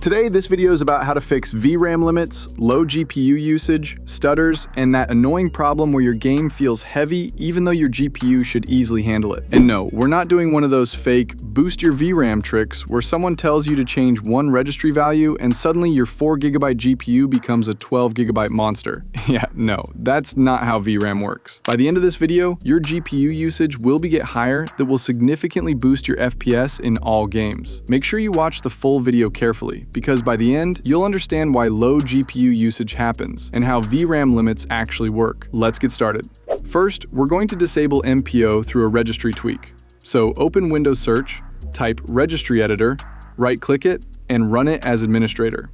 Today, this video is about how to fix VRAM limits, low GPU usage, stutters, and that annoying problem where your game feels heavy even though your GPU should easily handle it. And no, we're not doing one of those fake boost your VRAM tricks where someone tells you to change one registry value and suddenly your 4GB GPU becomes a 12GB monster. Yeah, no, that's not how VRAM works. By the end of this video, your GPU usage will get higher that will significantly boost your FPS in all games. Make sure you watch the full video carefully, because by the end, you'll understand why low GPU usage happens and how VRAM limits actually work. Let's get started. First, we're going to disable MPO through a registry tweak. So open Windows Search, type Registry Editor, right-click it, and run it as administrator.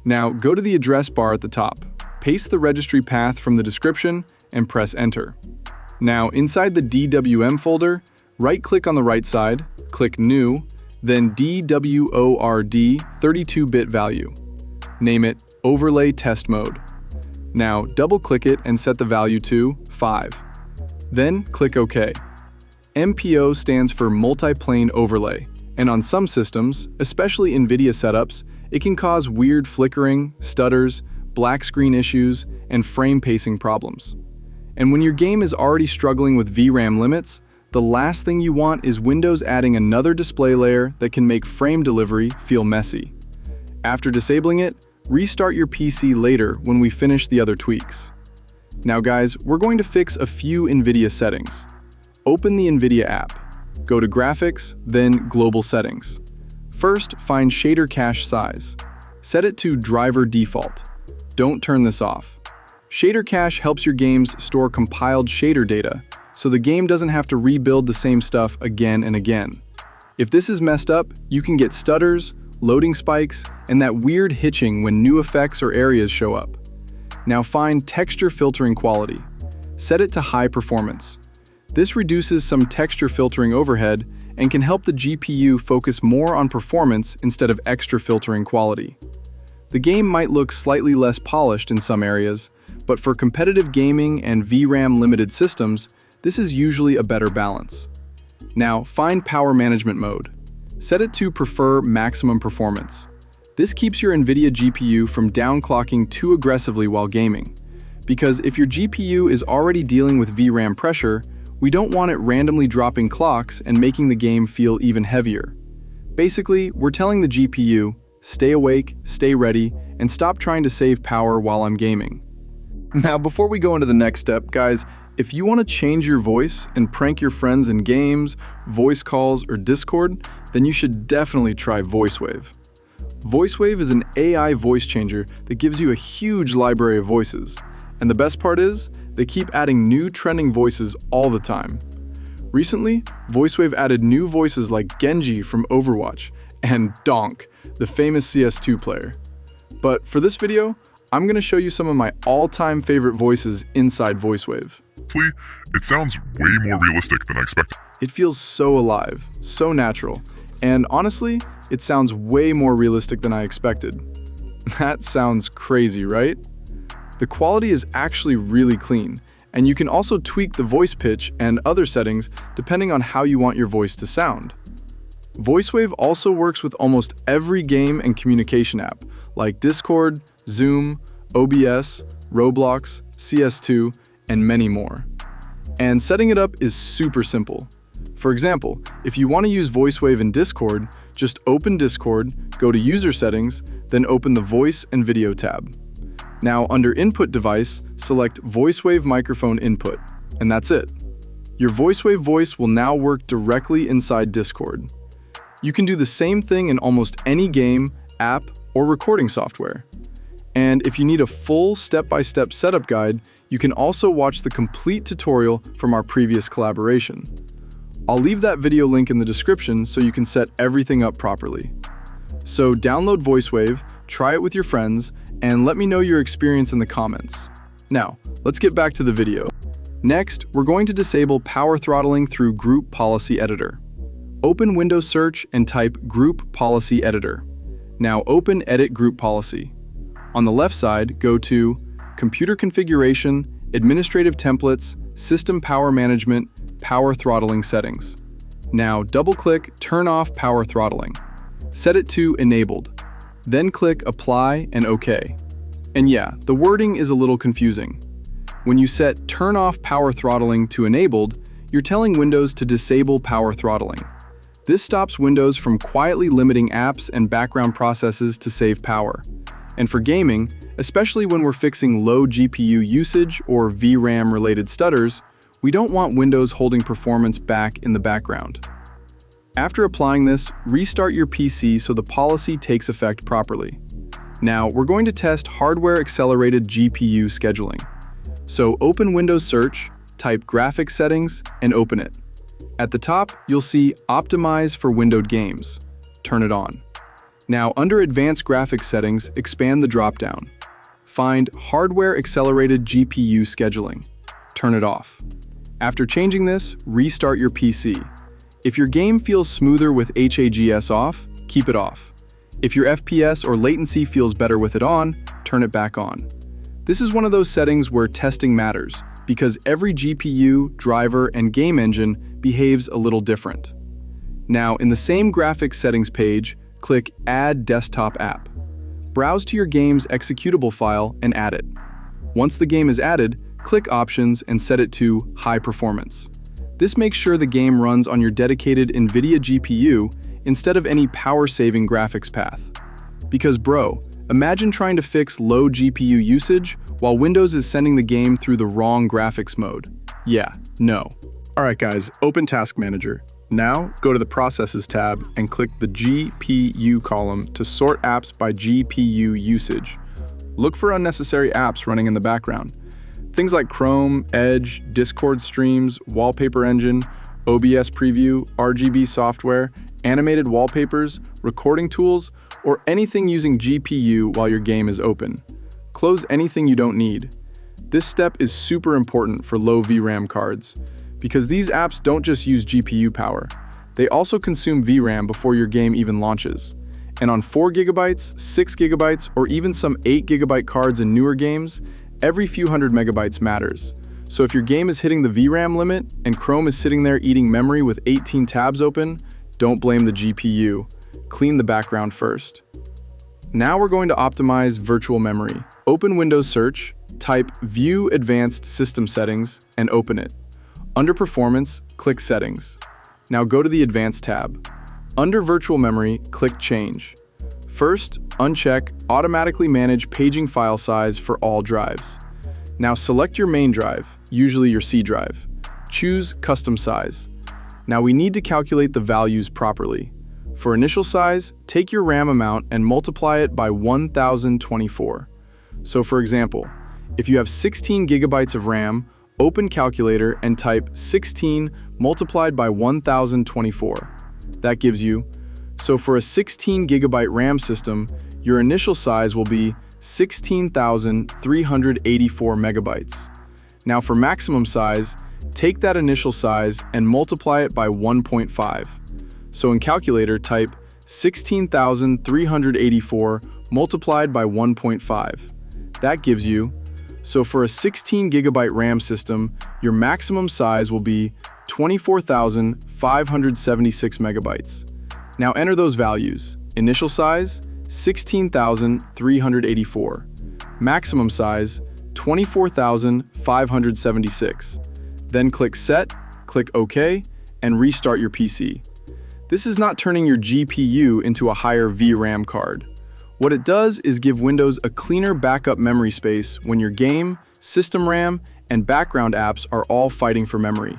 Now go to the address bar at the top, paste the registry path from the description, and press Enter. Now inside the DWM folder, right-click on the right side, click New, then DWORD 32-bit value. Name it Overlay Test Mode. Now double-click it and set the value to 5. Then click OK. MPO stands for Multiplane Overlay, and on some systems, especially NVIDIA setups, it can cause weird flickering, stutters, black screen issues, and frame pacing problems. And when your game is already struggling with VRAM limits, the last thing you want is Windows adding another display layer that can make frame delivery feel messy. After disabling it, restart your PC later when we finish the other tweaks. Now guys, we're going to fix a few NVIDIA settings. Open the NVIDIA app, go to Graphics, then Global Settings. First, find Shader Cache Size. Set it to Driver Default. Don't turn this off. Shader Cache helps your games store compiled shader data, so the game doesn't have to rebuild the same stuff again and again. If this is messed up, you can get stutters, loading spikes, and that weird hitching when new effects or areas show up. Now find Texture Filtering Quality. Set it to High Performance. This reduces some texture filtering overhead and can help the GPU focus more on performance instead of extra filtering quality. The game might look slightly less polished in some areas, but for competitive gaming and VRAM limited systems, this is usually a better balance. Now, find Power Management Mode. Set it to Prefer Maximum Performance. This keeps your NVIDIA GPU from downclocking too aggressively while gaming, because if your GPU is already dealing with VRAM pressure, we don't want it randomly dropping clocks and making the game feel even heavier. Basically, we're telling the GPU, stay awake, stay ready, and stop trying to save power while I'm gaming. Now, before we go into the next step, guys, if you want to change your voice and prank your friends in games, voice calls, or Discord, then you should definitely try VoiceWave. VoiceWave is an AI voice changer that gives you a huge library of voices. And the best part is, they keep adding new trending voices all the time. Recently, VoiceWave added new voices like Genji from Overwatch and Donk, the famous CS2 player. But for this video, I'm going to show you some of my all-time favorite voices inside VoiceWave. It sounds way more realistic than I expected. It feels so alive, so natural, and honestly, it sounds way more realistic than I expected. That sounds crazy, right? The quality is actually really clean, and you can also tweak the voice pitch and other settings depending on how you want your voice to sound. VoiceWave also works with almost every game and communication app, like Discord, Zoom, OBS, Roblox, CS2, and many more. And setting it up is super simple. For example, if you want to use VoiceWave in Discord, just open Discord, go to User Settings, then open the Voice and Video tab. Now under Input Device, select VoiceWave Microphone Input, and that's it. Your VoiceWave voice will now work directly inside Discord. You can do the same thing in almost any game, app, or recording software. And if you need a full step-by-step setup guide, you can also watch the complete tutorial from our previous collaboration. I'll leave that video link in the description so you can set everything up properly. So download VoiceWave, try it with your friends, and let me know your experience in the comments. Now, let's get back to the video. Next, we're going to disable power throttling through Group Policy Editor. Open Windows Search and type Group Policy Editor. Now open Edit Group Policy. On the left side, go to Computer Configuration, Administrative Templates, System Power Management, Power Throttling Settings. Now double-click Turn Off Power Throttling. Set it to Enabled. Then click Apply and OK. And yeah, the wording is a little confusing. When you set Turn off power throttling to Enabled, you're telling Windows to disable power throttling. This stops Windows from quietly limiting apps and background processes to save power. And for gaming, especially when we're fixing low GPU usage or VRAM-related stutters, we don't want Windows holding performance back in the background. After applying this, restart your PC so the policy takes effect properly. Now, we're going to test hardware-accelerated GPU scheduling. So open Windows Search, type Graphics Settings, and open it. At the top, you'll see Optimize for windowed games. Turn it on. Now, under Advanced Graphics Settings, expand the dropdown. Find Hardware Accelerated GPU Scheduling. Turn it off. After changing this, restart your PC. If your game feels smoother with HAGS off, keep it off. If your FPS or latency feels better with it on, turn it back on. This is one of those settings where testing matters, because every GPU, driver, and game engine behaves a little different. Now, in the same graphics settings page, click Add Desktop App. Browse to your game's executable file and add it. Once the game is added, click Options and set it to High Performance. This makes sure the game runs on your dedicated NVIDIA GPU instead of any power-saving graphics path. Because bro, imagine trying to fix low GPU usage while Windows is sending the game through the wrong graphics mode. Yeah, no. Alright guys, open Task Manager. Now, go to the Processes tab and click the GPU column to sort apps by GPU usage. Look for unnecessary apps running in the background. Things like Chrome, Edge, Discord streams, Wallpaper Engine, OBS Preview, RGB software, animated wallpapers, recording tools, or anything using GPU while your game is open. Close anything you don't need. This step is super important for low VRAM cards, because these apps don't just use GPU power, they also consume VRAM before your game even launches. And on 4GB, 6GB, or even some 8GB cards in newer games, every few hundred megabytes matters. So if your game is hitting the VRAM limit and Chrome is sitting there eating memory with 18 tabs open, don't blame the GPU. Clean the background first. Now we're going to optimize virtual memory. Open Windows Search, type View Advanced System Settings, and open it. Under Performance, click Settings. Now go to the Advanced tab. Under Virtual Memory, click Change. First, uncheck Automatically Manage Paging File Size for all drives. Now select your main drive, usually your C drive. Choose Custom Size. Now we need to calculate the values properly. For initial size, take your RAM amount and multiply it by 1024. So for example, if you have 16 gigabytes of RAM, open calculator and type 16 multiplied by 1024. That gives you, so for a 16 gigabyte RAM system, your initial size will be 16,384 megabytes. Now for maximum size, take that initial size and multiply it by 1.5. So in calculator, type 16,384 multiplied by 1.5. That gives you, so for a 16 gigabyte RAM system, your maximum size will be 24,576 megabytes. Now enter those values. Initial size, 16,384. Maximum size, 24,576. Then click Set, click OK, and restart your PC. This is not turning your GPU into a higher VRAM card. What it does is give Windows a cleaner backup memory space when your game, system RAM, and background apps are all fighting for memory.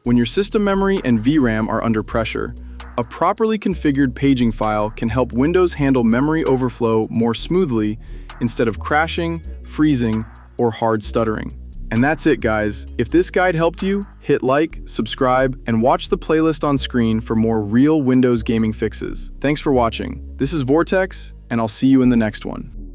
When your system memory and VRAM are under pressure, a properly configured paging file can help Windows handle memory overflow more smoothly instead of crashing, freezing, or hard stuttering. And that's it, guys. If this guide helped you, hit like, subscribe, and watch the playlist on screen for more real Windows gaming fixes. Thanks for watching. This is Vortex, and I'll see you in the next one.